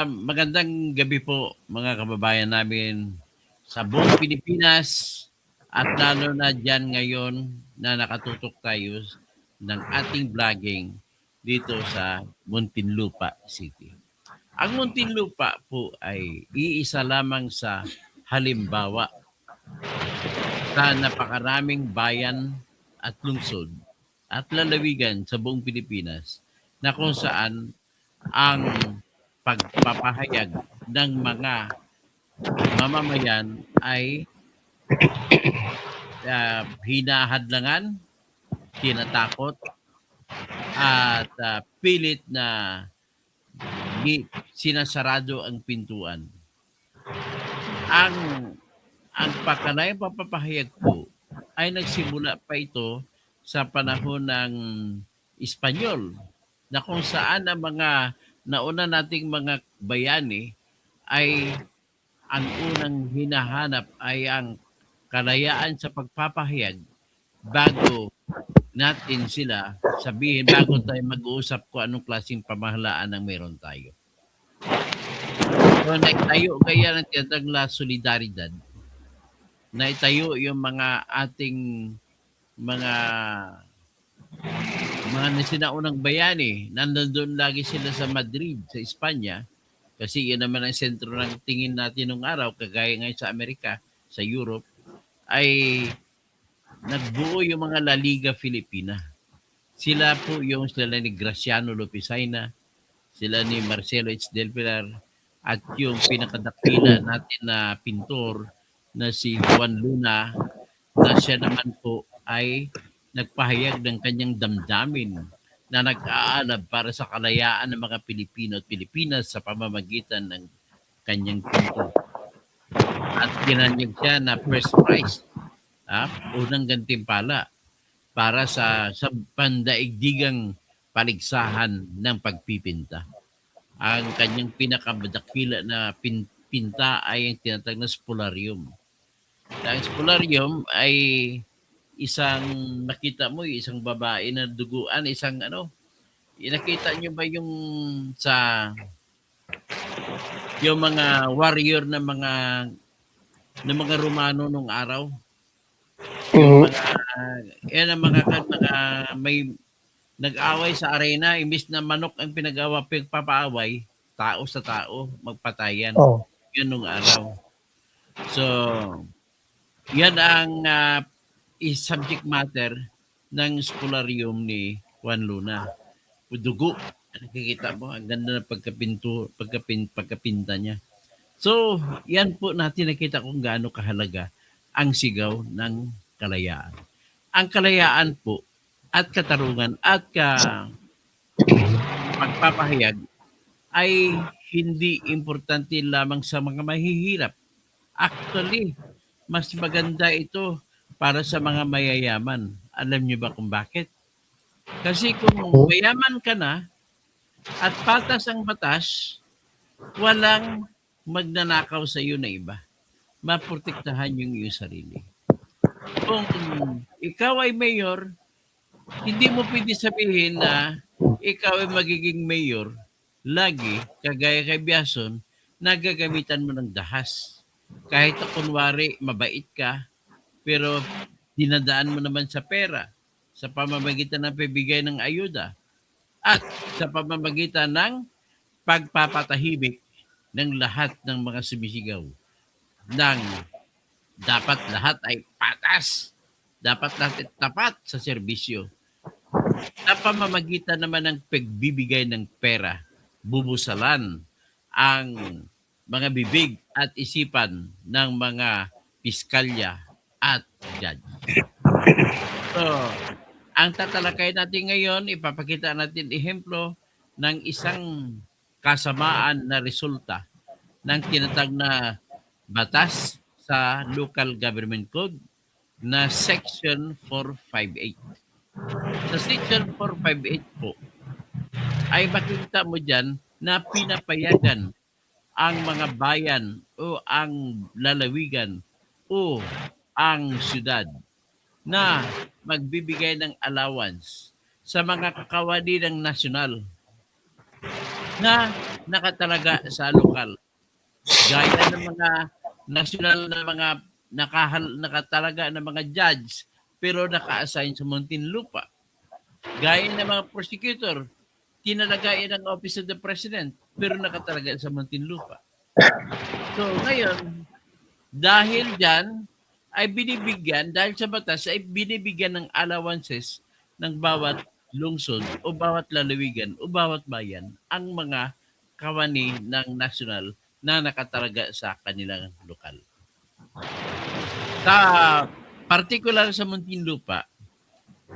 Magandang gabi po mga kababayan namin sa buong Pilipinas at lalo na diyan ngayon na nakatutok tayo ng ating vlogging dito sa Muntinlupa City. Ang Muntinlupa po ay iisa lamang sa halimbawa sa napakaraming bayan at lungsod at lalawigan sa buong Pilipinas na kung saan ang pagpapahayag ng mga mamamayan ay hinahadlangan, tinatakot at pilit na sinasarado ang pintuan. Ang ang pakanayang papapahayag po ay nagsimula pa ito sa panahon ng Espanyol na kung saan ang mga nauna nating mga bayani ay ang unang hinahanap ay ang kalayaan sa pagpapahayag bago natin sila sabihin, bago tayo mag-uusap kung anong klaseng pamahalaan ang meron tayo. So, naitayo kaya ng tinatawag na solidaridad. Naitayo yung mga ating mga sinaunang bayani. Nandun lagi sila sa Madrid, sa Espanya. Kasi yun naman ang sentro ng tingin natin nung araw, kagaya ngayon sa Amerika, sa Europe, ay nagbuo yung mga La Liga Filipina. Sila po yung sila ni Graciano Lopezaina, sila ni Marcelo H. Del Pilar, at yung pinakadakila natin na pintor na si Juan Luna, na siya naman po ay nagpahayag ng kanyang damdamin na nag-aalab para sa kalayaan ng mga Pilipino at Pilipinas sa pamamagitan ng kanyang pintor. At ginanyag siya na first prize, unang gantimpala para sa pandaigdigang paligsahan ng pagpipinta. Ang kanyang pinakamadakila na pinta ay ang tinatawag na spolarium. Ang spolarium ay isang, nakita mo, isang babae na duguan, isang nakita nyo ba yung sa yung mga warrior na mga Romano nung araw? Yung yan ang mga may nag-away sa arena, imbis na manok ang pagpapaaway, tao sa tao, magpatayan. Yun nung araw. So, yan ang subject matter ng spolarium ni Juan Luna. Dugo. Nakikita mo, ang ganda ng pagkapinta niya. So, yan po natin nakita kung gaano kahalaga ang sigaw ng kalayaan. Ang kalayaan po at katarungan at pagpapahayag ay hindi importante lamang sa mga mahihirap. Actually, mas maganda ito para sa mga mayayaman. Alam niyo ba kung bakit? Kasi kung mayaman ka na at patas ang batas, walang magnanakaw sa iyo na iba. Maprotektahan yung iyong sarili. Kung ikaw ay mayor, hindi mo pwede sabihin na ikaw ay magiging mayor lagi, kagaya kay Biason, nagagamitan mo ng dahas. Kahit kunwari mabait ka, pero dinadaan mo naman sa pera, sa pamamagitan ng pagbigay ng ayuda, at sa pamamagitan ng pagpapatahimik ng lahat ng mga sumisigaw. Nang dapat lahat ay patas, dapat lahat ay tapat sa serbisyo. Sa pamamagitan naman ng pagbibigay ng pera, bubusalan ang mga bibig at isipan ng mga piskalya at judge. So, ang tatalakay natin ngayon, ipapakita natin ehemplo ng isang kasamaan na resulta ng tinatag na batas sa Local Government Code na Section 458. Sa Section 458 po, ay makikita mo dyan na pinapayagan ang mga bayan o ang lalawigan o ang syudad na magbibigay ng allowance sa mga kakawani ng nasyonal na nakatalaga sa lokal. Gaya ng mga national na mga nakatalaga ng mga judge pero naka-assign sa Muntinlupa. Gaya ng mga prosecutor, tinalagay ng Office of the President pero nakatalaga sa Muntinlupa. So ngayon, dahil dyan, ay binibigyan, dahil sa batas, ay binibigyan ng allowances ng bawat lungsod o bawat lalawigan o bawat bayan ang mga kawani ng national na nakatalaga sa kanilang lokal. Sa particular sa Muntinlupa,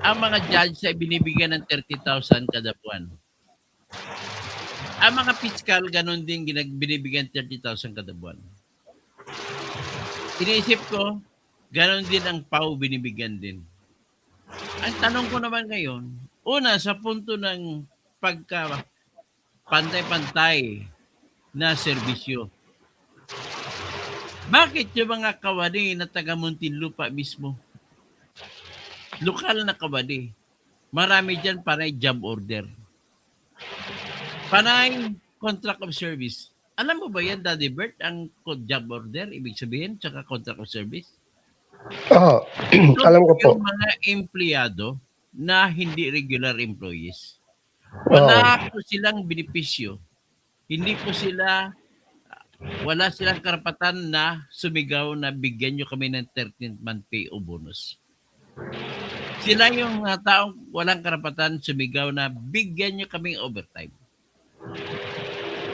ang mga judge ay binibigyan ng 30,000 kada buwan. Ang mga piskal, ganun din binibigyan 30,000 kada buwan. Iniisip ko, ganon din ang PAW binibigyan din. Ang tanong ko naman ngayon, una sa punto ng pagka pantay-pantay na serbisyo. Bakit yung mga kawani na taga Muntinlupa mismo, lokal na kawani, marami dyan panay job order, panay contract of service. Alam mo ba yan, Daddy Bert, ang job order, ibig sabihin, tsaka contract of service? Oo, alam ko po. Yung mga empleyado na hindi regular employees. Wala po silang benepisyo. Hindi po sila, wala silang karapatan na sumigaw na bigyan nyo kami ng 13th month pay o bonus. Sila yung mga taong walang karapatan sumigaw na bigyan nyo kaming overtime.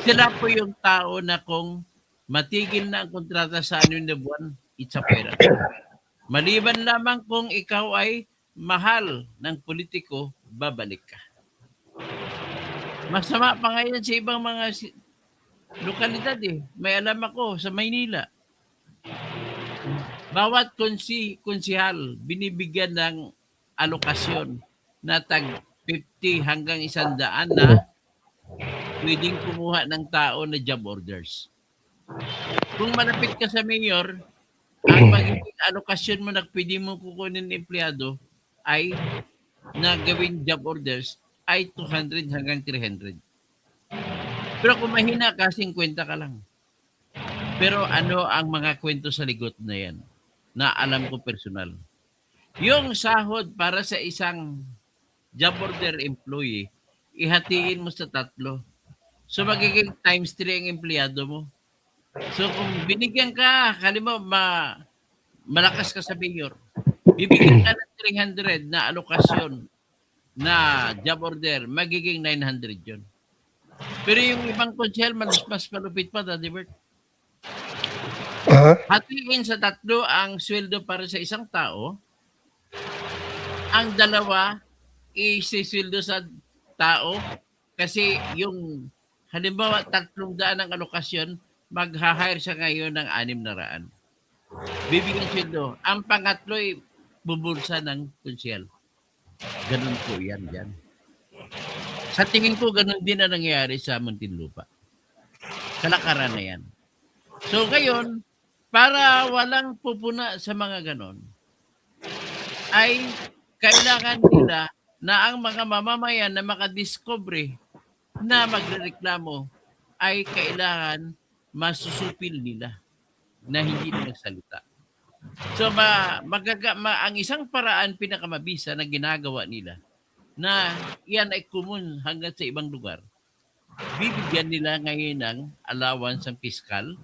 Sila po yung tao na kung matigil na ang kontrata sa anim na buwan, it's a pera. Maliban lamang kung ikaw ay mahal ng politiko, babalik ka. Masama pa ngayon sa ibang mga lokalidad eh. May alam ako sa Maynila. Bawat konsihal binibigyan ng alokasyon na tag 50 hanggang 100 na pwedeng kumuha ng tao na job orders. Kung malapit ka sa mayor, ang magiging alokasyon mo na pwede mo kukunin ng empleyado ay na gawing job orders ay 200 hanggang 300. Pero kung mahina ka, 50 ka lang. Pero ano ang mga kwento sa ligot na yan na alam ko personal? Yung sahod para sa isang job order employee, ihatiin mo sa 3. So magiging times 3 ang empleyado mo. So kung binigyan ka, halimbawa malakas ka sa mayor, bibigyan ka ng 300 na alokasyon na job order, magiging 900 yun. Pero yung ibang konsehal, mas malupit pa, Daddy Bert. Hatiin sa 3 ang sweldo para sa isang tao, ang 2 isisweldo sa tao kasi yung halimbawa 300 ang alokasyon, magha-hire siya ngayon ng 600. Bibigyan sweldo. Ang pangatlo ay bubulsa ng konsyel. Ganun po yan dyan. Sa tingin ko, ganun din na nangyayari sa Muntinlupa. Kalakaran na yan. So ngayon, para walang pupuna sa mga ganon, ay kailangan nila na ang mga mamamayan na makadiscover na magrereklamo ay kailangan masusupil nila na hindi nagsalita. So ang isang paraan pinakamabisa na ginagawa nila na yan ay common hanggang sa ibang lugar, bibigyan nila ngayon ng allowance ang piskal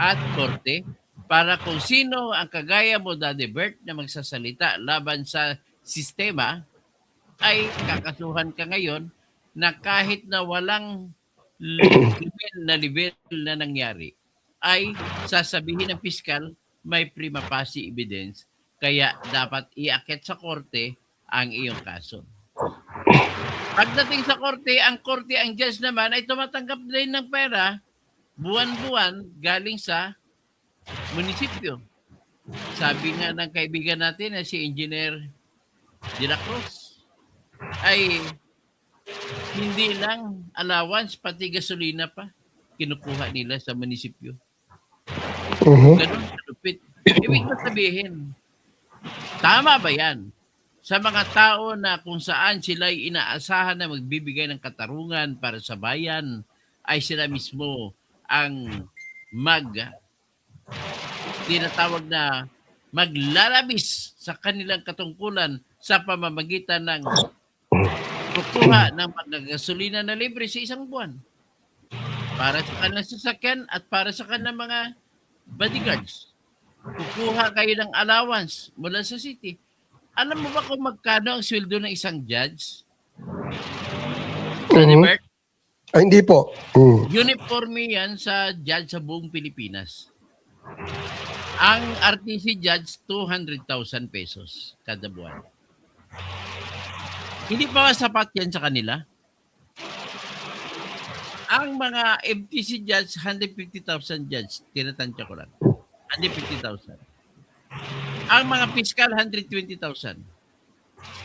at korte para kung sino ang kagaya mo, Daddy Bert, na magsasalita laban sa sistema, ay kakasuhan ka ngayon na kahit na walang level na nangyari, ay sasabihin ng piskal may prima facie evidence, kaya dapat iakyat sa korte ang iyong kaso. Pagdating sa korte, ang judge naman ay tumatanggap din ng pera buwan-buwan galing sa munisipyo. Sabi nga ng kaibigan natin na si Engineer De La Cruz, ay hindi lang allowance, pati gasolina pa kinukuha nila sa munisipyo. Ganun kalupit. Ibig sabihin, tama ba yan? Sa mga tao na kung saan sila inaasahan na magbibigay ng katarungan para sa bayan, ay sila mismo ang tinatawag na maglalabis sa kanilang katungkulan sa pamamagitan ng kukuha ng gasolina na libre sa isang buwan para sa kanilang sasakyan at para sa kanilang mga bodyguards. Kukuha kayo ng allowance mula sa city. Alam mo ba kung magkano ang sweldo ng isang judge? Mhm. Bert, Ay, hindi po. uniforme yan sa judge sa buong Pilipinas. Ang RTC judge, 200,000 pesos kada buwan. Hindi pa sapat yan sa kanila. Ang mga MTC judge, 150,000 judge. Tinatansya ko lang. 150,000. Ang mga fiscal, 120,000.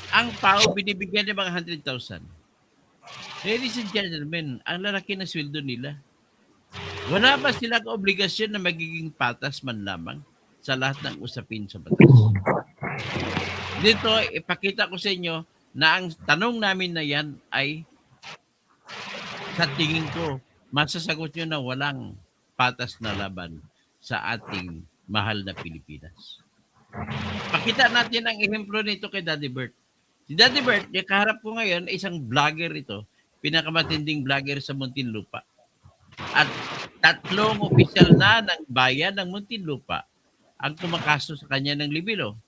Ang PAO, binibigyan ng mga 100,000. Ladies and gentlemen, ang lalaki na sweldo nila. Wala ba silang obligasyon na magiging patas man lamang sa lahat ng usapin sa batas? Dito, ipakita ko sa inyo na ang tanong namin na yan ay sa tingin ko, masasagot nyo na walang patas na laban sa ating mahal na Pilipinas. Pakita natin ang ehemplo nito kay Daddy Bert. Si Daddy Bert, yung kaharap ko ngayon, isang vlogger ito, pinakamatinding vlogger sa Muntinlupa. At 3 opisyal na ng bayan ng Muntinlupa ang kumakaso sa kanya ng libelo.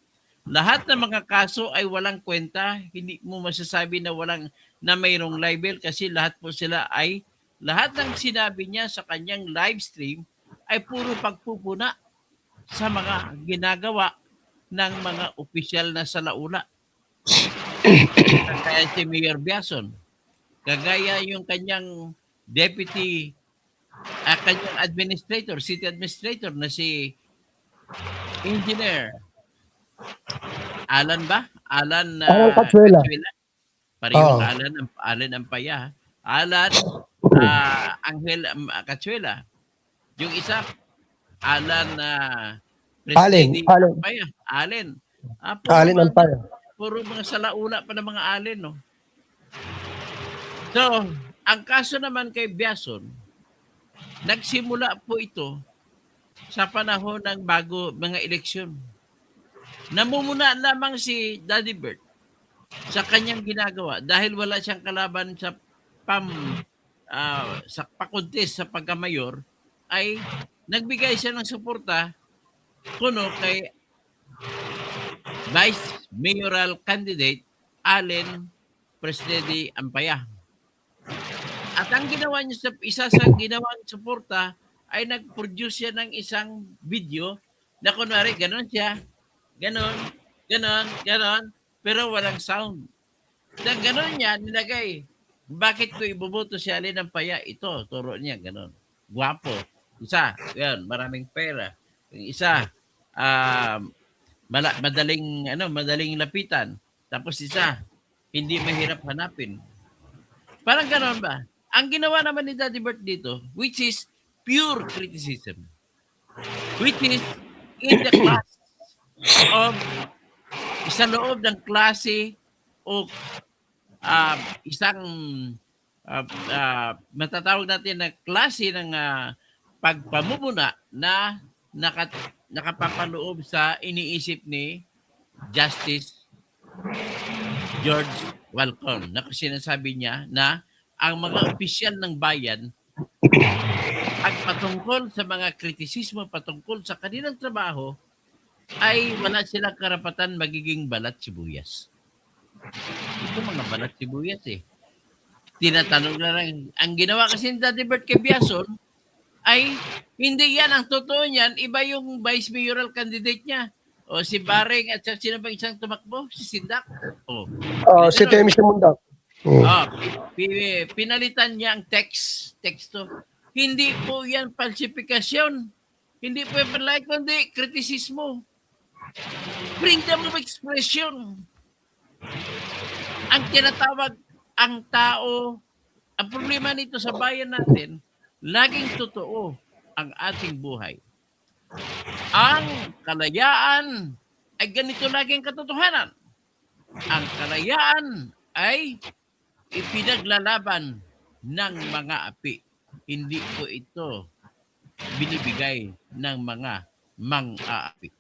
Lahat ng mga kaso ay walang kwenta, hindi mo masasabi na mayroong libel kasi lahat ng sinabi niya sa kanyang live stream ay puro pagpupuna sa mga ginagawa ng mga opisyal na salaula. Kaya si Mayor Biason, kagaya yung kanyang deputy, kanyang administrator, city administrator na si Engineer Alan Alan Cachuela. Parehong Alan Ampaya. Alan Angel Cachuela. Yung isa, Alan Presidente Ampaya. Allen. Allen Ampaya. Puro mga salaula pa ng mga Allen, no? So, ang kaso naman kay Biason, nagsimula po ito sa panahon ng mga eleksyon. Namumuna lamang si Daddy Bert sa kanyang ginagawa dahil wala siyang kalaban sa pakuntis sa pagkamayor, ay nagbigay siya ng suporta kay Vice Mayoral Candidate Allen Presidente Ampaya. At ang ginawa niya isa sa ginawang suporta ay nag-produce siya ng isang video na kunwari gano'n siya, ganon, pero walang sound. Nang gano'n niya, nilagay, bakit ko iboboto si Allen Ampaya? Ito, turo niya, ganon. Guwapo. Isa, yan, maraming pera. Yung isa, madaling lapitan. Tapos isa, hindi mahirap hanapin. Parang gano'n ba? Ang ginawa naman ni Daddy Bert dito, which is pure criticism, which is in the class of sa loob ng klase o isang matatawag natin na klase ng pagpamumuna na nakapapaloob sa iniisip ni Justice George Walcon na sinasabi niya na ang mga opisyal ng bayan at patungkol sa mga kritisismo patungkol sa kanilang trabaho ay wala silang karapatan magiging balat sibuyas. Ito mga balat sibuyas eh. Tinatanong na lang. Ang ginawa kasi ni Daddy Bert kay Biason ay hindi yan. Ang totoo niyan, iba yung vice mayoral candidate niya. O si Baring at sino ba isang tumakbo? Si Sindak? Si Temi Simundak. Pinalitan niya ang teksto. Hindi po yan falsifikasyon. Hindi po yan panlay, kundi kritisismo. Freedom of expression. Ang tinatawag ang tao, ang problema nito sa bayan natin, laging totoo ang ating buhay. Ang kalayaan ay ganito laging katotohanan. Ang kalayaan ay ipinaglalaban ng mga api. hindi po ito binibigay ng mga mang-aapi.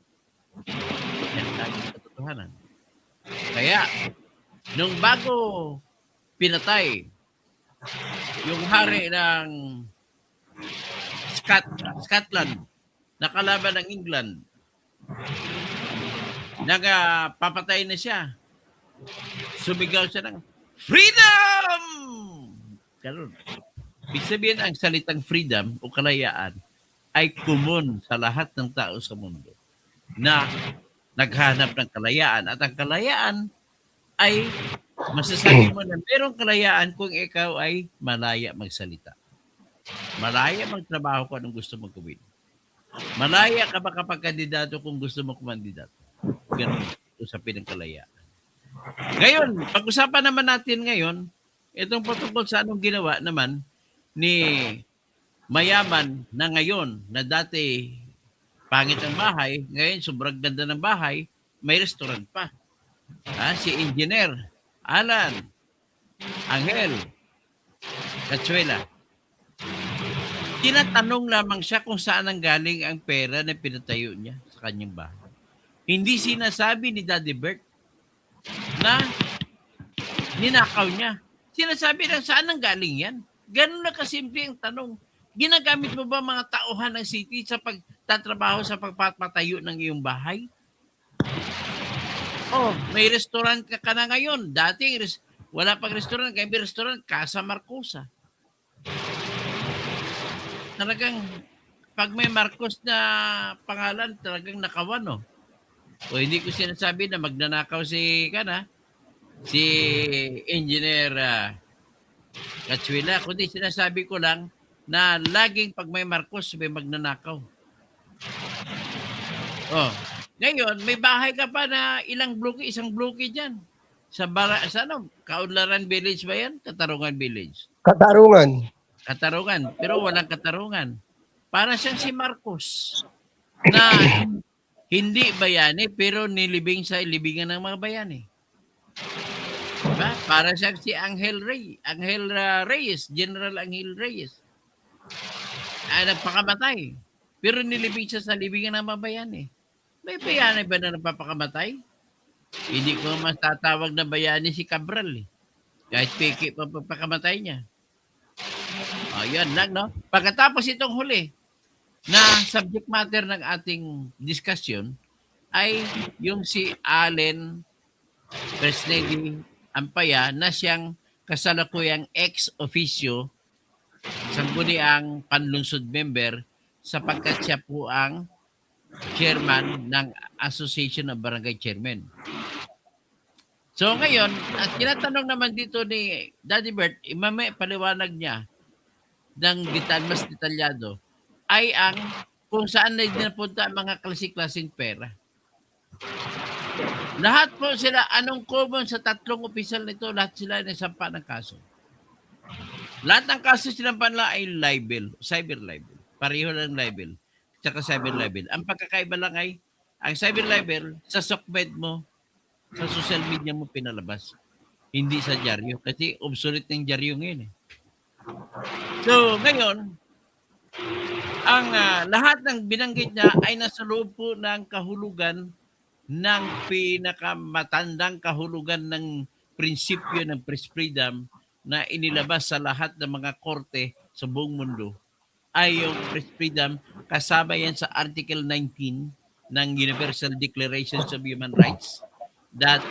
Yan lagi ang katotohanan. Kaya, nung bago pinatay yung hari ng Scotland na kalaban ng England, papatay na siya. Sumigaw siya ng freedom! Ganun. Ibig sabihin, ang salitang freedom o kalayaan ay common sa lahat ng tao sa mundo na naghanap ng kalayaan. At ang kalayaan ay masasabi mo na merong kalayaan kung ikaw ay malaya magsalita. Malaya magtrabaho kung anong gusto mong gawin. Malaya ka makapagkandidato kung gusto mo kumandidato. Ganun usapin ng kalayaan. Ngayon, pag-usapan naman natin ngayon, itong patungkol sa anong ginawa naman ni mayaman na ngayon na dati pangit ang bahay, ngayon sobrang ganda ng bahay, may restaurant pa. Si Engineer Alan Angel Cachuela. Tinatanong lamang siya kung saan ang galing ang pera na pinatayo niya sa kanyang bahay. Hindi sinasabi ni Daddy Bert na ninakaw niya. Sinasabi lang saan ang galing yan. Ganun na kasimple ang tanong. Ginagamit mo ba mga tauhan ng city sa pagtatrabaho sa pagpapatayo ng iyong bahay? Oh, may restaurant ka na ngayon. Dati wala pang restaurant, kaya may restaurant, Casa Marcosa. Talagang pag may Marcos na pangalan, talagang nakawan, no? O hindi ko sinasabi na magnanakaw si Engineer Cachuela, kundi sinasabi ko lang na laging pag may Marcos, may magnanakaw. Oh, ngayon, may bahay ka pa na isang bloke dyan. Sa Kaunlaran Village ba yan? Katarungan Village. Katarungan. Katarungan, pero walang katarungan. Para siyang si Marcos na hindi bayani pero nilibing sa libingan ng mga bayani. Diba? Para siyang si Angel Reyes, General Angel Reyes. Nagpakamatay. Pero nilibing siya sa libingan ng mga bayani. May bayani ba na napapakamatay? Hindi ko matatawag na bayani si Cabral. Kahit piki pa pagpakamatay niya. Yan lang, no? Pagkatapos itong huli na subject matter ng ating discussion ay yung si Allen Fresnedi Ampaya na siyang kasalukuyang ex-officio sangguniang panlungsod member sapagkat siya po ang chairman ng Association of Barangay Chairman. So ngayon, at tinatanong naman dito ni Daddy Bert, mamaya paliwanag niya ng mas detalyado ay ang kung saan na napunta ang mga klasik-klasing pera. Lahat po sila, anong common sa tatlong opisyal nito, lahat sila nasampa ng kaso. Lahat ng kaso sinampa nila ay libel, cyber libel. Pareho lang libel, tsaka cyber libel. Ang pagkakaiba lang ay, ang cyber libel, sa sokbed mo, sa social media mo pinalabas. Hindi sa dyaryo. Kasi obsolete ng dyaryo ngayon eh. So, ngayon, ang lahat ng binanggit niya ay nasa loob po ng kahulugan ng pinakamatandang kahulugan ng prinsipyo ng press freedom na inilabas sa lahat ng mga korte sa buong mundo ay yung press freedom kasama yan sa Article 19 ng Universal Declaration of Human Rights that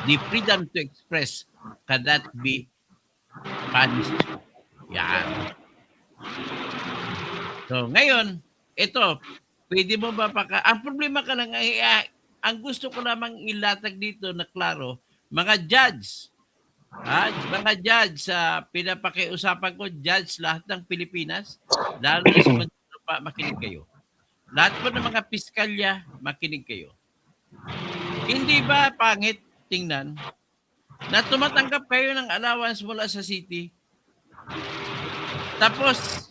the freedom to express cannot be punished. Yan. So, ngayon, ito, pwede mo ba ang problema ka lang ay, ang gusto ko lamang ilatag dito na klaro, mga judge, pinapakiusapan ko, judge lahat ng Pilipinas, lalo na sa Muntinlupa, makinig kayo. Lahat po ng mga piskalya, makinig kayo. Hindi ba pangit tingnan na tumatanggap kayo ng allowance mula sa city? Tapos,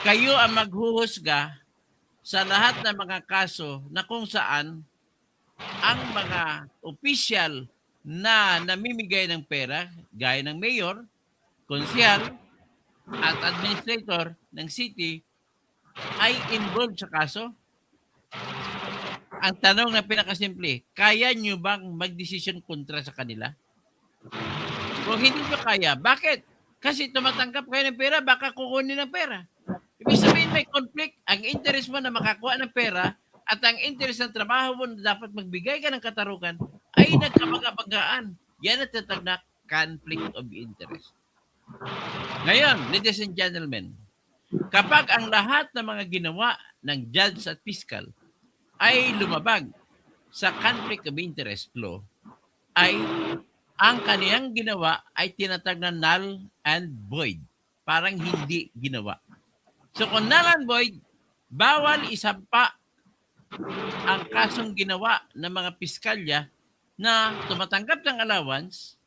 kayo ang maghuhusga sa lahat ng mga kaso na kung saan ang mga opisyal na namimigay ng pera, gaya ng mayor, konsyal, at administrator ng city ay involved sa kaso? Ang tanong na pinakasimple, kaya nyo bang magdesisyon kontra sa kanila? Kung hindi nyo kaya, bakit? Kasi tumatanggap kayo ng pera, baka kukunin ng pera. Ibig sabihin may conflict, ang interest mo na makakuha ng pera at ang interest ng trabaho mo na dapat magbigay ka ng katarugan ay nagkabagabagaan. Yan ang tatag na conflict of interest. Ngayon, ladies and gentlemen, kapag ang lahat ng mga ginawa ng judge at fiscal ay lumabag sa conflict of interest law, ay ang kaniyang ginawa ay tinatag na null and void. Parang hindi ginawa. So kung null and void, bawal isampa ang kasong ginawa ng mga piskalya na tumatanggap ng allowance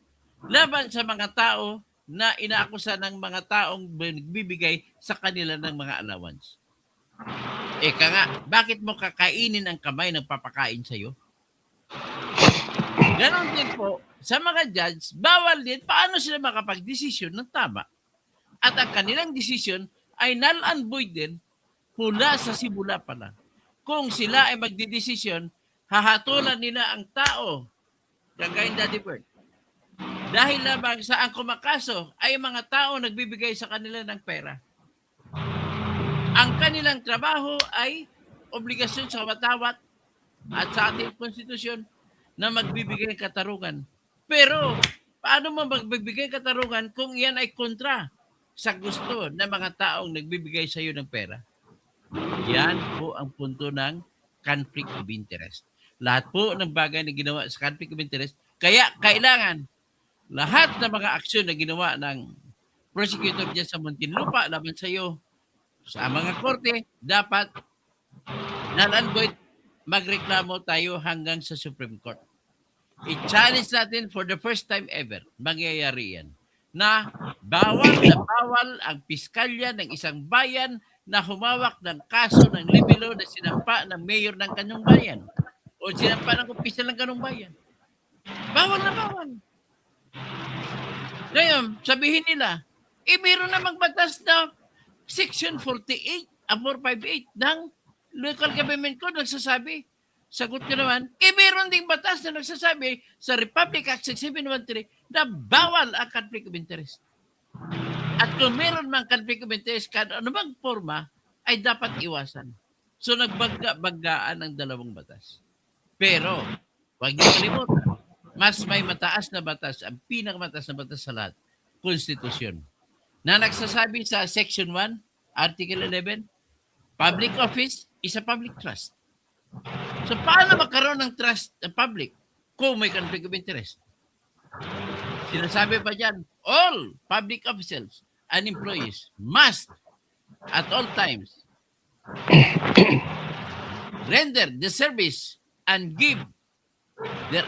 laban sa mga tao na inaakusa ng mga taong nagbibigay sa kanila ng mga allowance. Eka nga, bakit mo kakainin ang kamay ng papakain sa'yo? Ganon din po, sa mga judge, bawal din paano sila makapag-desisyon ng tama. At ang kanilang desisyon ay null and void din mula sa simula pa lang. Kung sila ay magdidesisyon, hahatulan nila ang tao, kagaya ni Daddy Bird. Dahil lamang sa ang kumakaso ay mga tao nagbibigay sa kanila ng pera. Ang kanilang trabaho ay obligasyon sa matawat at sa ating konstitusyon na magbibigay ng katarungan. Pero paano mo magbibigay katarungan kung yan ay kontra sa gusto ng mga taong nagbibigay sa iyo ng pera? Yan po ang punto ng conflict of interest. Lahat po ng bagay na ginawa sa conflict of interest, kaya kailangan lahat ng mga aksyon na ginawa ng prosecutor dyan sa Muntinlupa laban sa iyo, sa mga korte, dapat null and void, magreklamo tayo hanggang sa Supreme Court. I-challenge natin for the first time ever, mangyayari yan, na bawal ang piskalya ng isang bayan na humawak ng kaso ng libelo na sinampa ng mayor ng kanyang bayan o sinampa ng opisyal ng kanyang bayan. Bawal na bawal. Ngayon, sabihin nila, meron namang batas na Section 48, 458 ng Local Government Code nagsasabi. Sagot nyo naman, meron ding batas na nagsasabi sa Republic Act 6713 na bawal ang conflict of interest. At kung meron mang conflict of interest, ano bang forma, ay dapat iwasan. So nagbagga-baggaan ang dalawang batas. Pero, huwag niyo kalimutan, mas may mataas na batas, ang pinakamataas na batas sa lahat, Konstitusyon. Na nagsasabi sa Section 1, Article 11, public office is a public trust. So paano magkaroon ng trust ng public kung may conflict of interest? Sinasabi pa dyan, all public officials and employees must at all times render the service and give their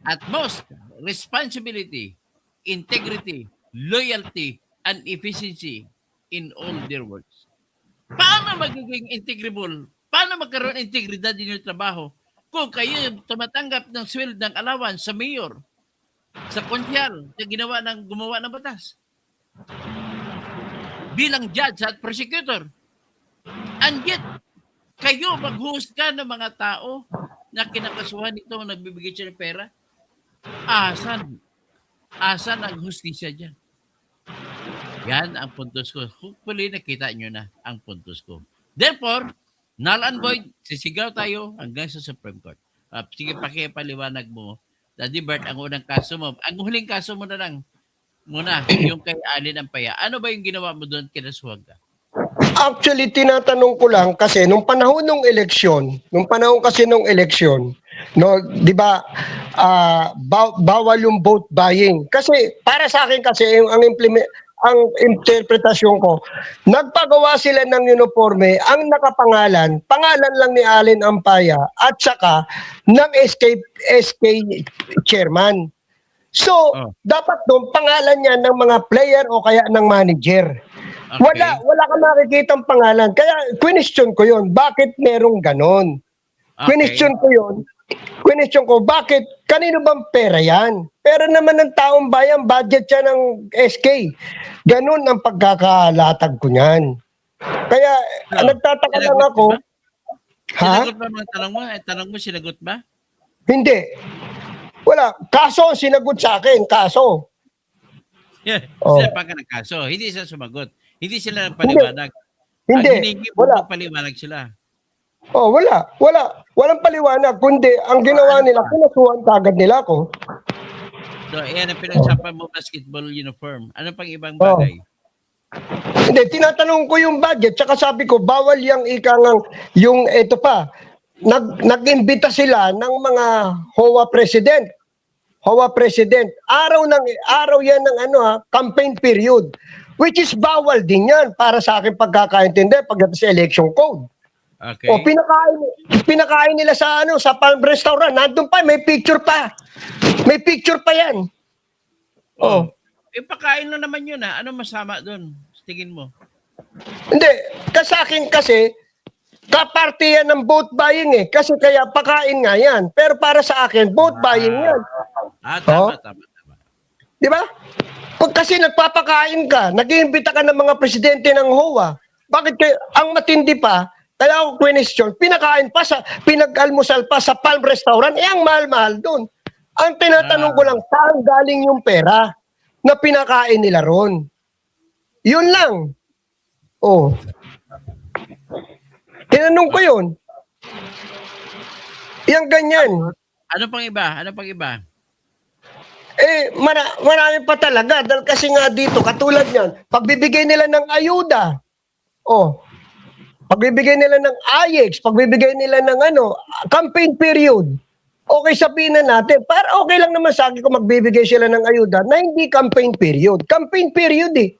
utmost responsibility, integrity, loyalty, and efficiency in all their works. Paano magiging integrable? Paano magkaroon ng integridad din yung trabaho kung kayo tumatanggap ng sweldo ng allowance sa mayor, sa konsyal, na gumawa ng batas? Bilang judge at prosecutor. And yet, kayo maghusga ng mga tao na kinakasuhan nito nagbibigay siya ng pera? Asan? Asan ang hustisya dyan? Yan ang puntos ko. Hopefully, nakita nyo na ang puntos ko. Therefore, null and void, sisigaw tayo hanggang sa Supreme Court. Sige, pakipaliwanag mo. Daddy Bert, ang unang kaso mo. Ang huling kaso mo na lang. Muna, yung kay Alin Ampaya. Ano ba yung ginawa mo doon, kinasuhan ka? Actually, tinatanong ko lang kasi nung panahon ng eleksyon, no, 'di ba, bawal yung vote buying. Kasi para sa akin kasi ang interpretasyon ko, nagpagawa sila ng uniforme, ang pangalan lang ni Alin Ampaya at saka ng SK chairman. So, dapat doon pangalan niya ng mga player o kaya ng manager. Okay. Wala ka makikitang pangalan. Kaya question ko 'yon, bakit merong ganon? Okay. Question ko 'yon question ko, bakit? Kanino bang pera yan? Pera naman ng taong bayan, budget yan ng SK. Ganun ang pagkakalatag ko niyan. Kaya So, nagtataka lang sinagot ako. mo ba? Ha? Sinagot ba mga tanong mo? Tanong mo, sinagot ba? Hindi. Wala. Kaso ang sinagot sa akin. Kaso. Yeah, Oh. sila pa ka ng kaso. Hindi sila sumagot. Hindi sila nagpaliwanag. Ang Hindi. hiningi mo, Wala. magpaliwanag sila. Oh, wala. Wala. Walang paliwanag. Kundi ang ginawa nila, pinasuhan kagad nila ako. So, yan ang pinagsapan mo, basketball uniform. Ano pang ibang Oh. bagay? Hindi, tinatanong ko yung budget. Tsaka sabi ko, bawal yung ikangang, yung eto pa, nag-imbita sila ng mga HOA president. HOA president. Araw yan ng campaign period. Which is bawal din yan para sa akin pagkakaintindi pagdating sa election code. Okay. O pinakain nila sa sa Palm Restaurant. Nandun pa, may picture pa. May picture pa yan. Oh. Ipakain na naman yun ha. Ano masama doon? Tingin mo? Hindi, sa akin kasi, kaparte yan ng vote buying eh. Kasi kaya pakain nga yan. Pero para sa akin, vote buying yan. Tama. Di ba? Pag kasi nagpapakain ka, nag-iimbita ka ng mga presidente ng HOA, bakit kayo, ang matindi pa, kaya ako question, pinag-almusal pa sa Palm Restaurant, ang mahal-mahal doon. Ang tinatanong ko lang, saan galing yung pera na pinakain nila ron? Yun lang. Oh. Tinanong ko yun. Yang ganyan. Ano pang iba? Marami pa talaga. Dahil kasi nga dito, katulad yan, pagbibigay nila ng ayuda. Pagbibigay nila ng IX, pagbibigay nila ng campaign period. Okay, sabihin na natin, para okay lang naman sa akin kung magbibigay sila ng ayuda na hindi campaign period. Campaign period eh.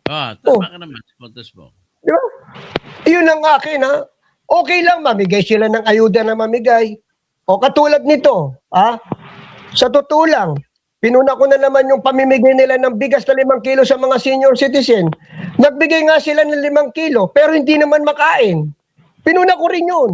Tama ka naman sa puntos mo. Di ba? Yun ang akin ha. Okay lang, mamigay sila ng ayuda na mamigay. O katulad nito, sa totoo lang, pinuna ko na naman yung pamimigay nila ng bigas na 5 kilo sa mga senior citizen. Nagbigay nga sila ng 5 kilo, pero hindi naman makain. Pinuna ko rin yun.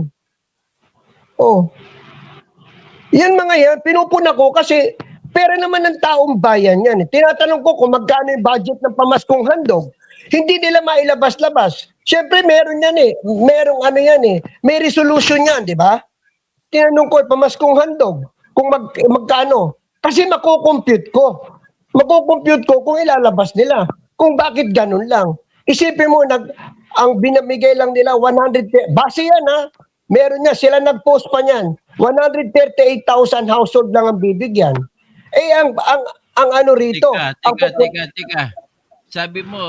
Yan mga yan, pinupuna ko kasi pera naman ng taong bayan yan. Tinatanong ko kung magkano yung budget ng pamaskong handog. Hindi nila mailabas-labas. Siyempre meron yan eh. Merong yan eh. May resolution yan, di ba? Tinanong ko, pamaskong handog, kung magkano. Kasi makukompute ko. Makukompute ko kung ilalabas nila. Kung bakit ganun lang. Isipin mo, ang binamigay lang nila, 100, base yan ha. Meron niya, sila nag-post pa niyan. 138,000 household lang ang bibigyan. Ang rito. Teka. Sabi mo,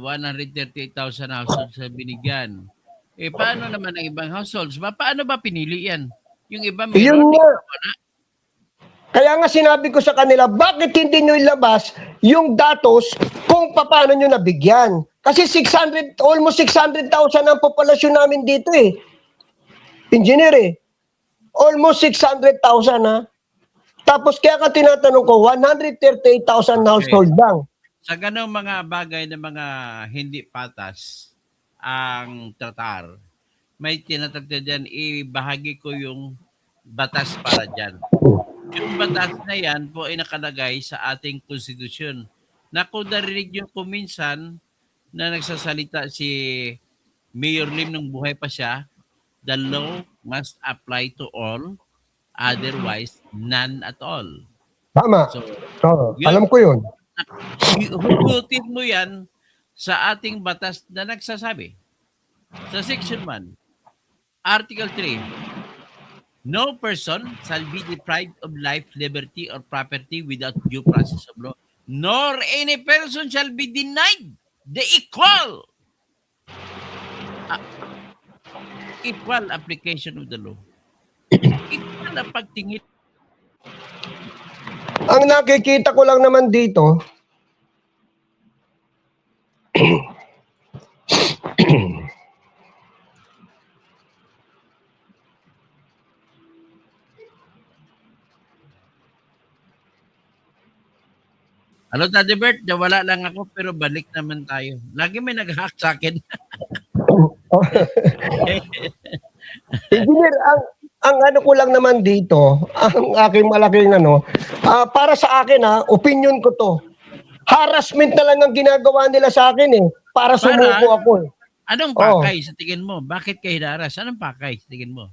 138,000 households sa binigyan. Paano naman ang ibang households? Paano ba pinili yan? Yung iba meron. Yun nga. Kaya nga sinabi ko sa kanila, bakit hindi nyo ilabas yung datos kung paano nyo nabigyan? Kasi almost 600,000 ang populasyon namin dito eh. Engineer eh. Almost 600,000 ha. Tapos kaya ka tinatanong ko, 138,000 household lang. Sa ganong mga bagay na mga hindi patas ang tratar, may tinatagda dyan, ibahagi ko yung batas para dyan. Yung batas na yan po ay nakalagay sa ating konstitusyon. Na kung narinig nyo kung minsan na nagsasalita si Mayor Lim nung buhay pa siya, the law must apply to all, otherwise none at all. Tama. So, alam ko yun. Hugutin mo yan sa ating batas na nagsasabi. Sa Section 1, Article 3, no person shall be deprived of life, liberty, or property without due process of law, nor any person shall be denied the equal application of the law. Equal ang pagtingin. Ang nakikita ko lang naman dito, Hello, Daddy Bert, wala lang ako pero balik naman tayo. Lagi may nag-hack sa akin. Engineer, ang ano ko lang naman dito, ang aking malaking ano, para sa akin opinion ko 'to. Harassment na lang ang ginagawa nila sa akin eh, para Para, sumuko ako eh. anong Oh. pakay sa tingin mo? Bakit ka hinaras? Anong pakay sa tingin mo?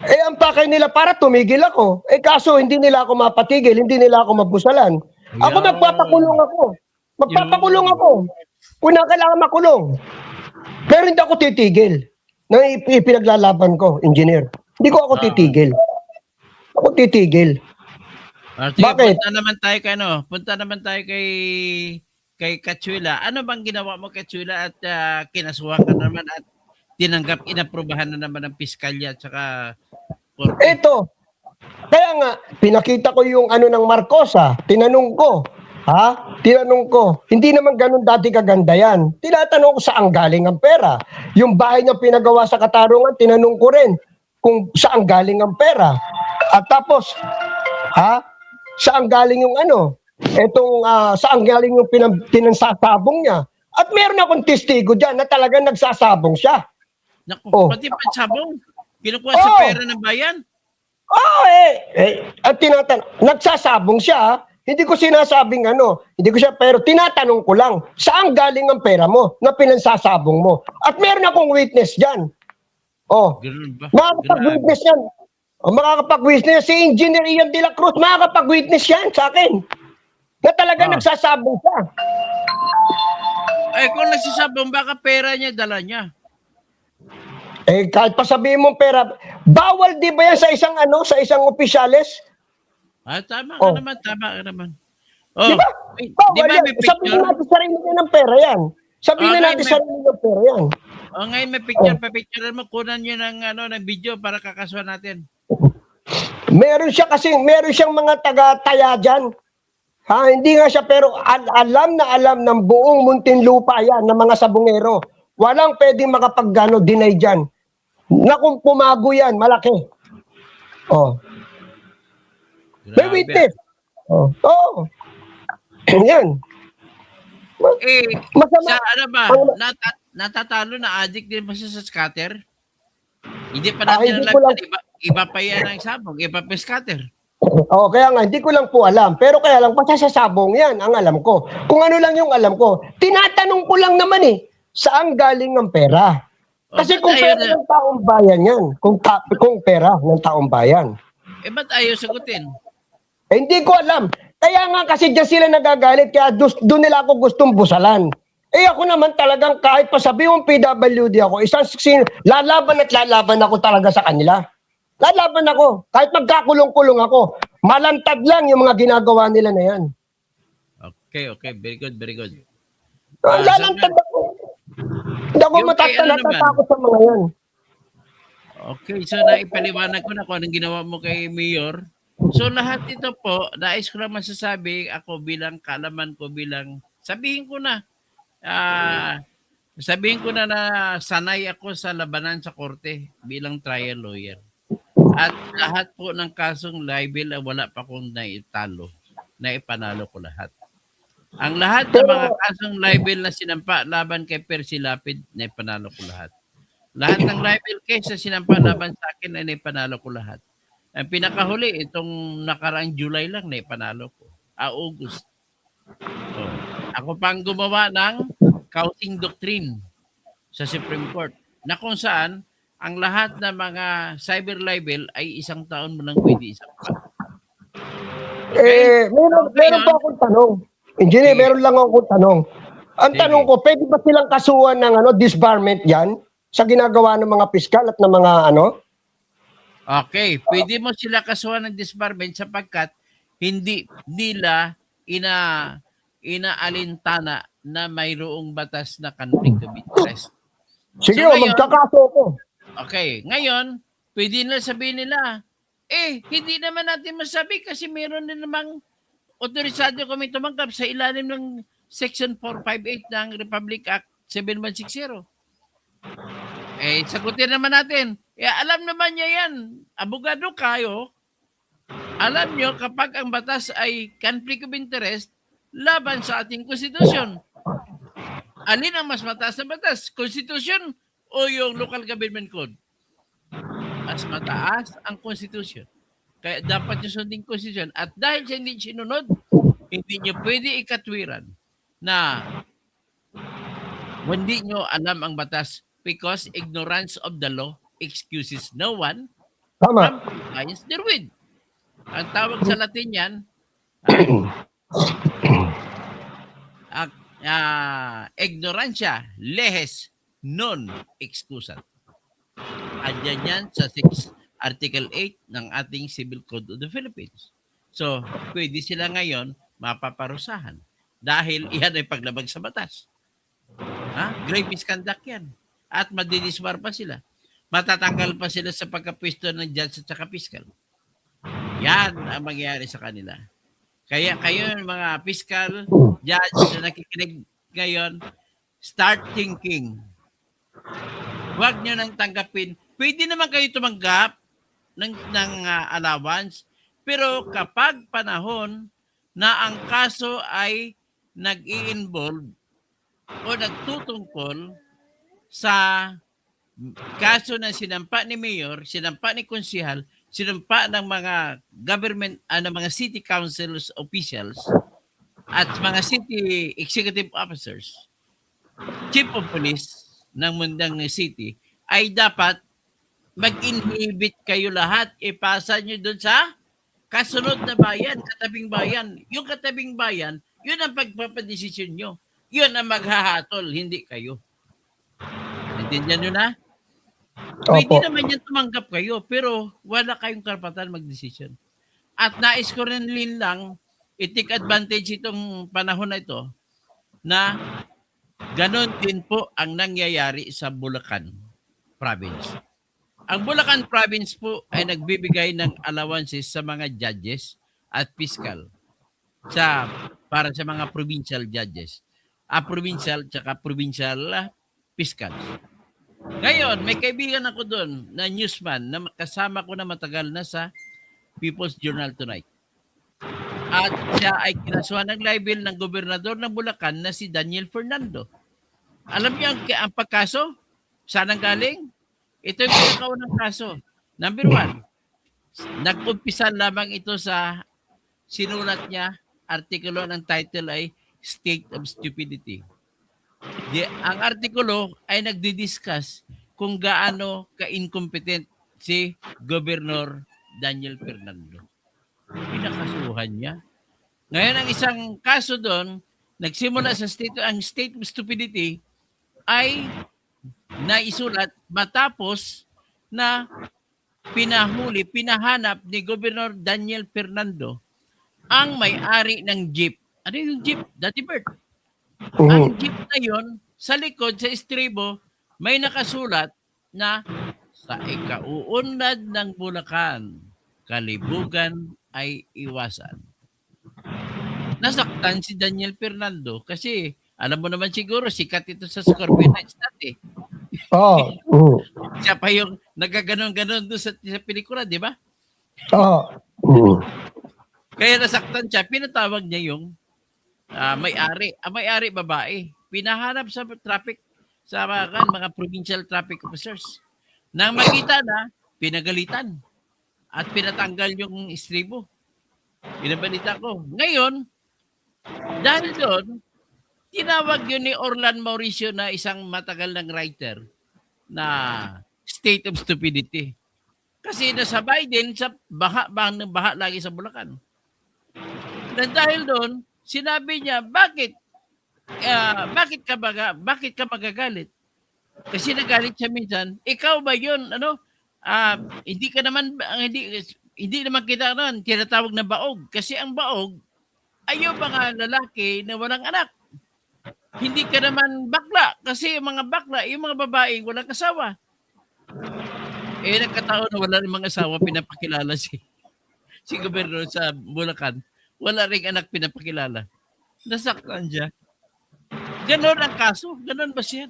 Eh, ang pakay nila para tumigil ako. Eh, kaso hindi nila ako mapatigil, hindi nila ako mabusalan. Ako Ayun. magpapakulong ako. Magpapakulong Yun. ako. Kung na kailangan makulong. Pero hindi ako titigil. Na ipinaglalaban ko, engineer. Hindi ko ako titigil. Ako titigil. Sige, Bakit? punta naman tayo kay Katsuela. Ano bang ginawa mo, Katsuela, at kinasuhan ka naman at tinanggap, inaprubahan na naman ng piskalya at saka korte? Ito. Kaya nga, pinakita ko yung ano ng Marcos Tinanong ko. Tinanong ko. Hindi naman ganun dati kaganda yan. Tinatanong ko saan galing ang pera. Yung bahay niya pinagawa sa Katarungan, tinanong ko rin kung saan galing ang pera. At tapos, saan galing yung ano? Saan galing yung pinansasabong niya? At meron akong testigo dyan na talagang nagsasabong siya. Naku, Oh. pati pansabong. Kinukuha sa Oh. pera ng bayan. At nagsasabong siya. Hindi ko sinasabing hindi ko siya, pero tinatanong ko lang, saan galing ang pera mo na pinansasabong mo? At meron akong witness dyan. Ganun ba? Makakapag-witness yan. Makakapag-witness si Engineer Ian de la Cruz, makakapag-witness yan sa akin. Na talaga nagsasabong siya. Eh, kung nagsasabong, baka pera niya, dala niya. Kahit pa sabihin mong pera, bawal di ba yan sa isang opisyales? Tama ka naman, tama ka naman. Di ba? Di Bawal ba yan. may Sabihin picture? natin sarili niya ng pera yan. Sabihin na natin sarili niya ng pera yan. Ngayon may picture, papicturean mo, kunan niyo ng video para kakasuhan natin. Meron siyang mga taga-taya dyan. Hindi nga siya, pero alam na alam ng buong Muntinlupa yan, ng mga sabungero. Walang pwedeng deny dyan. Na kung pumago yan, malaki. May Grabe. witness. Yan. Masama. Sa ano ba, natatalo na addict din ba siya sa scatter? Hindi pa natin hindi alam ko lang- yan, iba pa yan ang sabong, iba pa yung scatter. Kaya nga, hindi ko lang po alam. Pero kaya lang, pasasabong yan, ang alam ko. Kung ano lang yung alam ko, tinatanong ko lang naman saan galing ang pera? Kasi kung pera ng taong bayan yan, kung pera ng taong bayan. Ba't ayaw sagutin? Hindi ko alam. Kaya nga kasi dyan sila nagagalit, kaya doon nila ako gustong busalan. Ako naman talagang kahit pa sabihin mong PWD ako, lalaban at lalaban ako talaga sa kanila. Lalaban ako. Kahit magkakulong-kulong ako. Malantad lang yung mga ginagawa nila na yan. Okay. Very good, very good. Lalantad ako. Hindi ako natatakot sa mga yan. Okay, so naipaliwanag ko na kung anong ginawa mo kay Mayor. So lahat ito po, nais ko lang masasabi, ako bilang kalaman ko, sabihin ko na na sanay ako sa labanan sa korte bilang trial lawyer. At lahat po ng kasong libel, wala pa akong naitalo. Naipanalo ko lahat. Ang lahat ng mga kasong libel na sinampa laban kay Percy Lapid, naipanalo ko lahat. Lahat ng libel case na sinampa laban sa akin, ay naipanalo ko lahat. Ang pinakahuli, itong nakaraang July lang, naipanalo ko. August. Ako pang gumawa ng counting doctrine sa Supreme Court na kung saan ang lahat ng mga cyber libel ay 1 taon mo lang pwede isampa. Okay? Meron pa akong tanong. Engineer, meron lang akong tanong. Ang tanong ko, pwede ba silang kasuhan ng disbarment yan sa ginagawa ng mga piskal at ng mga Okay, pwede mo sila kasuhan ng disbarment sapagkat hindi nila inaalintana na mayroong batas na conflict of interest. Sige, So, ngayon- magkakaso ko. Okay, ngayon, pwede na sabihin nila, hindi naman natin masabi kasi meron na namang otorisado kami tumanggap sa ilalim ng Section 458 ng Republic Act 7160. Sagutin naman natin. Alam naman niya yan. Abogado kayo. Alam nyo kapag ang batas ay conflict of interest, laban sa ating konstitusyon. Alin ang mas mataas na batas? Konstitusyon o yung local government code? Mas mataas ang konstitusyon. Kaya dapat nyo sundin konstitusyon. At dahil sa hindi sinunod, hindi nyo pwede ikatwiran na hindi nyo alam ang batas because ignorance of the law excuses no one Tama. from compliance therewith. Ang tawag sa Latin yan, ignorancia lehes non excusat. Andyan yan sa Article 8 ng ating Civil Code of the Philippines. So, pwede sila ngayon mapaparusahan dahil iyan ay paglabag sa batas. Grave misconduct yan. At madidisbar pa sila. Matatanggal pa sila sa pagkapwesto ng judge at saka fiscal. Yan ang mangyayari sa kanila. Kaya kayo mga fiscal, judge na nakikinig ngayon, start thinking. Huwag nyo nang tanggapin. Pwede naman kayo tumanggap ng allowance, pero kapag panahon na ang kaso ay nag-i-involve o nagtutungkol sa kaso na sinampa ni mayor, sinampa ni konsehal, sinampa ng mga government, ng mga city councils officials at mga city executive officers, chief of police ng mundang city, ay dapat mag-inhibit kayo lahat, ipasa nyo doon sa kasunod na bayan, katabing bayan. Yung katabing bayan, yun ang pagpapadesisyon nyo. Yun ang maghahatol, hindi kayo. Naintindihan nyo na? Pwede Opo. naman yan tumanggap kayo, pero wala kayong karapatan magdesisyon. At nais ko rin lang, i-take advantage itong panahon na ito, na ganon din po ang nangyayari sa Bulacan Province. Ang Bulacan Province po ay nagbibigay ng allowances sa mga judges at fiscal para sa mga provincial judges. Provincial tsaka provincial fiscal. Ngayon, may kaibigan ako doon na newsman na kasama ko na matagal na sa People's Journal Tonight. At siya ay kinasuhan ng libel ng gobernador ng Bulacan na si Daniel Fernando. Alam niyo ang pagkaso? Saan ang galing? Ito yung pinakaunang kaso. Number 1, nag-umpisa lamang ito sa sinulat niya, artikulo ng title ay State of Stupidity. Ang artikulo ay nagdi-discuss kung gaano ka-incompetent si Governor Daniel Fernando. Pinakasuhan niya. Ngayon, ang isang kaso doon, nagsimula sa ang State of Stupidity ay naisulat matapos na pinahanap ni Governor Daniel Fernando ang may-ari ng jeep. Ano yung jeep? Dati Bird. Ang jeep na yon, sa likod, sa estribo, may nakasulat na sa ikauunlad ng Bulacan, kalibugan ay iwasan. Nasaktan si Daniel Fernando kasi alam mo naman siguro, sikat ito sa Scorpio Nights dati. Oo. Siya pa yung nagaganon-ganon doon sa pelikula, di ba? Oo. Kaya nasaktan siya, pinatawag niya yung may-ari. Ang may-ari, babae. Pinahanap sa traffic, sa mga provincial traffic officers. Nang makita na, pinagalitan. At pinatanggal yung estribo. Pinabalita ko. Ngayon, dahil doon, tinawag yun ni Orlan Mauricio na isang matagal ng writer na State of Stupidity. Kasi nasa Biden, sa baha lagi sa Bulacan. Na dahil doon, sinabi niya, bakit ka magagalit? Kasi nagalit siya minsan, ikaw ba yun, hindi ka naman, hindi naman kita tinatawag na baog. Kasi ang baog ay yung mga lalaki na walang anak. Hindi ka naman bakla. Kasi yung mga bakla, yung mga babae, walang asawa. Nagkataon na wala rin mga asawa, pinapakilala si gobernador sa Bulacan. Wala rin anak pinapakilala. Nasaktan siya. Ganon ang kaso. Ganon ba siya?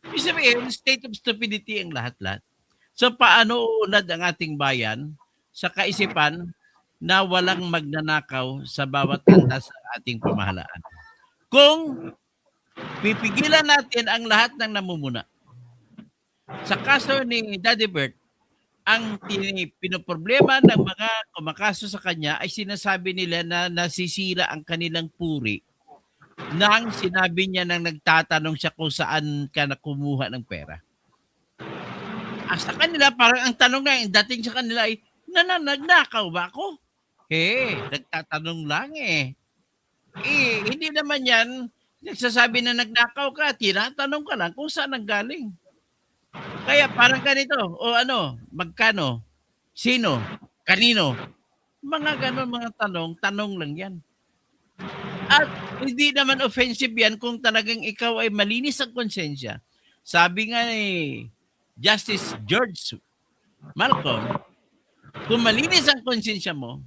Ibig sabihin, state of stupidity ang lahat-lahat. So, paano unad ang ating bayan sa kaisipan na walang magnanakaw sa bawat antas ng ating pamahalaan? Kung pipigilan natin ang lahat ng namumuna. Sa kaso ni Daddy Bert, ang pinoproblema ng mga kumakaso sa kanya ay sinasabi nila na nasisira ang kanilang puri nang sinabi niya nang nagtatanong siya kung saan ka na kumuha ng pera. Sa kanila parang ang tanong nga, yung dating sa kanila ay, nagnakaw ba ako? Nagtatanong lang eh. Hindi naman yan nagsasabi na nagnakaw ka, tinatanong ka lang kung saan nanggaling. Kaya parang ganito, o ano, magkano? Sino? Kanino? Mga ganon mga tanong lang yan. At hindi naman offensive yan kung talagang ikaw ay malinis ang konsensya. Sabi nga ni Justice George Malcolm, kung malinis ang konsensya mo,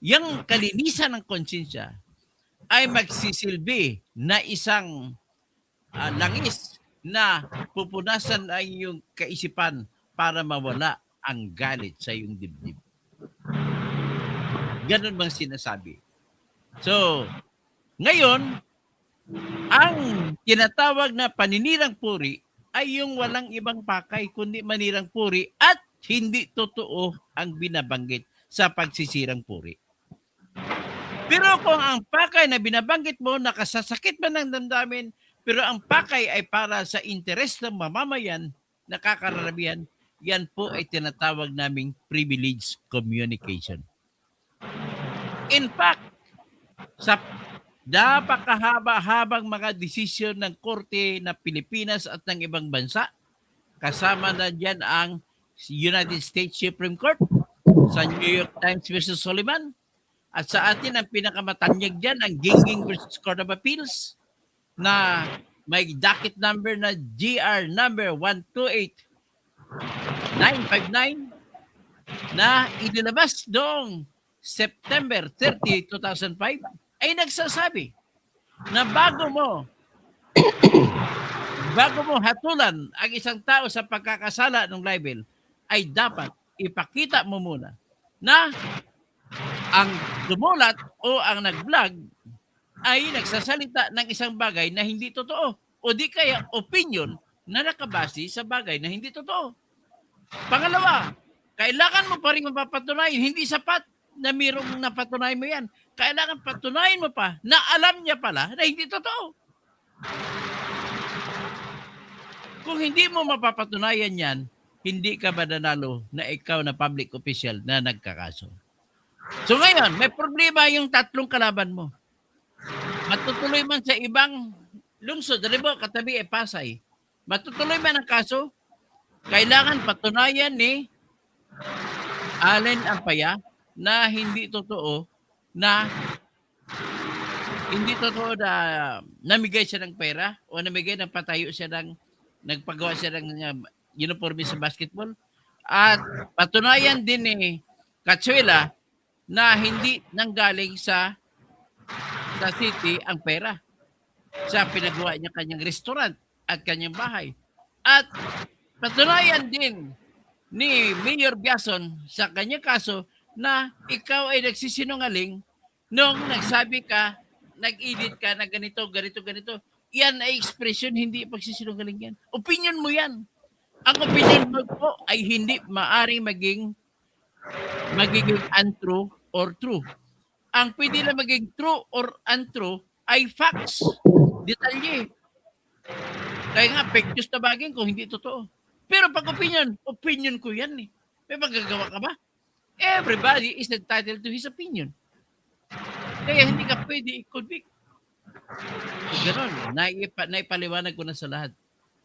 yung kalinisan ng konsensya ay magsisilbi na isang langis na pupunasan ang iyong kaisipan para mawala ang galit sa iyong dibdib. Ganon bang sinasabi? So, ngayon, ang tinatawag na paninirang puri ay yung walang ibang pakay kundi manirang puri at hindi totoo ang binabanggit sa pagsisirang puri. Pero kung ang pakay na binabanggit mo nakasasakit man ng damdamin, pero ang pakay ay para sa interes ng mamamayan, nakakararabihan, yan po ay tinatawag naming privileged communication. In fact, sa napakahaba-habang mga desisyon ng Korte ng Pilipinas at ng ibang bansa, kasama na dyan ang United States Supreme Court, sa New York Times versus Soliman, at sa atin ang pinakamatanyag dyan, ang Gingging versus Court of Appeals, na may docket number na GR number 128959 na inilabas noong September 30, 2005 ay nagsasabi na bago mo hatulan ang isang tao sa pagkakasala ng libel ay dapat ipakita mo muna na ang sumulat o ang nag-vlog ay nagsasalita ng isang bagay na hindi totoo o di kaya opinion na nakabase sa bagay na hindi totoo. Pangalawa, kailangan mo pa rin mapapatunayan, hindi sapat na mayroong napatunayan mo yan. Kailangan patunayan mo pa na alam niya pala na hindi totoo. Kung hindi mo mapapatunayan yan, hindi ka mananalo na ikaw na public official na nagkakaso. So ngayon, may problema yung tatlong kalaban mo. Matutuloy man sa ibang lungsod, halimbawa katabi Pasay, matutuloy man ang kaso, kailangan patunayan ni Allen Ampaya na hindi totoo na namigay siya ng pera o namigay ng patayo siya ng nagpagawa siya ng uniforme sa basketball. At patunayan din ni Katsuela na hindi nanggaling sa city ang pera sa pinagawa niya kanyang restaurant at kanyang bahay. At patunayan din ni Mayor Biason sa kanyang kaso na ikaw ay nagsisinungaling nung nagsabi ka, nag-edit ka na ganito. Yan ay expression, hindi pagsisinungaling yan. Opinion mo yan. Ang opinion mo po ay hindi maaring magiging untrue or true. Ang pwede na maging true or untrue ay facts, detalye. Kaya nga, fake news na bagay kung hindi totoo. Pero pag opinion ko yan eh. May magagawa ka ba? Everybody is entitled to his opinion. Kaya hindi ka pwede i-convict. Ganon, naipaliwanag ko na sa lahat.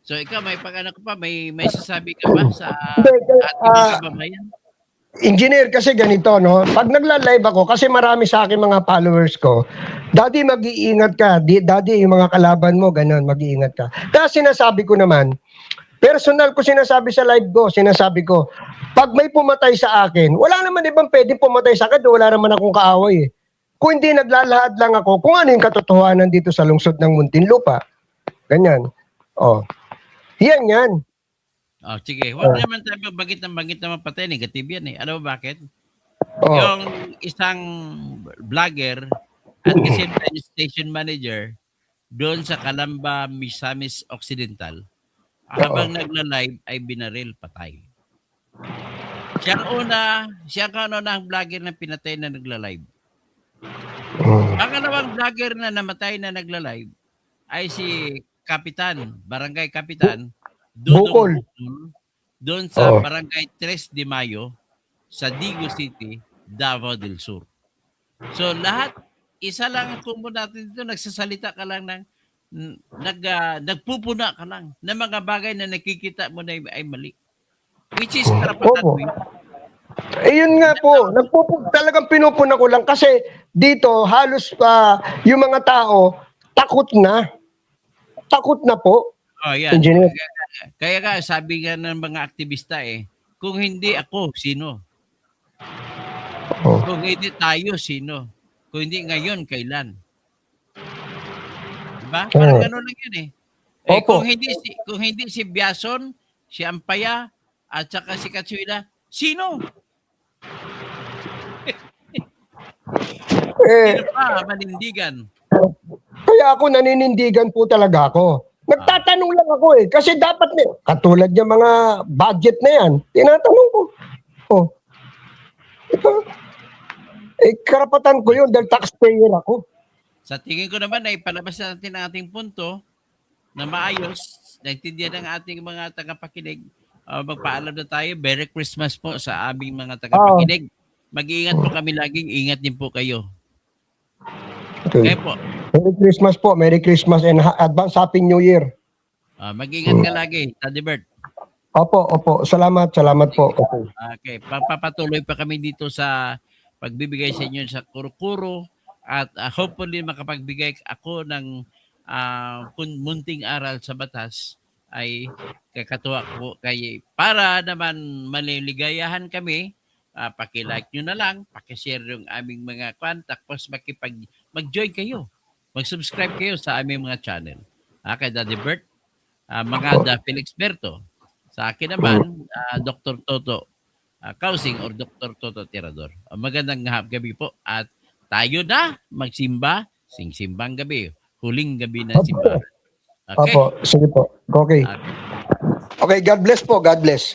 So ikaw, may pag-anak ko pa, may sasabi ka ba sa ating kababayan? Engineer, kasi ganito, no? Pag nagla-live ako, kasi marami sa akin mga followers ko, Daddy, mag-iingat ka. Daddy, yung mga kalaban mo, ganun, mag-iingat ka. Kaya sinasabi ko naman, personal ko sinasabi sa live ko, pag may pumatay sa akin, wala naman ibang pwedeng pumatay sa akin, wala naman akong kaaway eh. Kung hindi, naglalahad lang ako kung ano yung katotohanan dito sa lungsod ng Muntinlupa. Ganyan. Oh. Yan. Sige. Huwag naman tayo banggit naman patay. Negative yan eh. Alam mo bakit? Oh. Yung isang vlogger at kasi station manager doon sa Calamba, Misamis Occidental, habang nagla-live ay binaril, patay. Siya ang unang vlogger na pinatay na nagla-live. Mm. Pangalawang vlogger na namatay na nagla-live ay si Kapitan, Barangay Kapitan, Bukol. Dudong Bukol, doon sa Oo. Barangay 3 de Mayo sa Digo City, Davao del Sur. So lahat, isa lang ang combo natin dito, nagsasalita ka lang ng nagpupuna ka lang ng mga bagay na nakikita mo na ay mali. Which is karapatan Opo. mo yun. Yun nga po, talagang pinupuna ko lang kasi dito halos yung mga tao takot na. Takot na po, Oh, yan. engineer. Kaya nga, sabi nga ng mga aktivista kung hindi ako, sino? Oh. Kung hindi tayo, sino? Kung hindi ngayon, kailan? Diba? Parang gano'n lang yun Opo. Kung hindi si Biason, si Ampaya, at saka si Katsuila, sino? Eh, Sino pa? Manindigan. kaya ako naninindigan po talaga ako. Nagtatanong lang ako kasi dapat katulad ng mga budget na yan, tinatanong ko. Oh. Ito, karapatan ko yun dahil taxpayer ako. Sa tingin ko naman ay palabas natin ang ating punto na maayos, naintindihan ng ating mga tagapakinig. Magpaalam na tayo. Merry Christmas po sa aming mga tagapakinig. Mag-iingat po kami laging. Ingat din po kayo. Okay. Okay po. Merry Christmas po. Merry Christmas and advance Happy New Year. Mag-ingat ka lagi, Taddy Bert. Opo, opo. Salamat po. Okay. Okay. Papatuloy pa kami dito sa pagbibigay sa inyo sa kuro-kuro at hopefully makapagbigay ako ng munting aral sa batas ay kakatuwa ko kay para naman maliligayahan kami. Paki-like nyo na lang, paki-share yung aming mga contact, tapos mag-join kayo. Mag-subscribe kayo sa aming mga channel. Kay Daddy Bert, mga Da Felix Berto. Sa akin naman, Dr. Toto Kausing or Dr. Toto Tirador. Magandang gabi po at tayo na magsimba, sing-simbang gabi. Huling gabi ng simbahan. Okay? Opo, sige po. Okay. Okay, God bless po. God bless.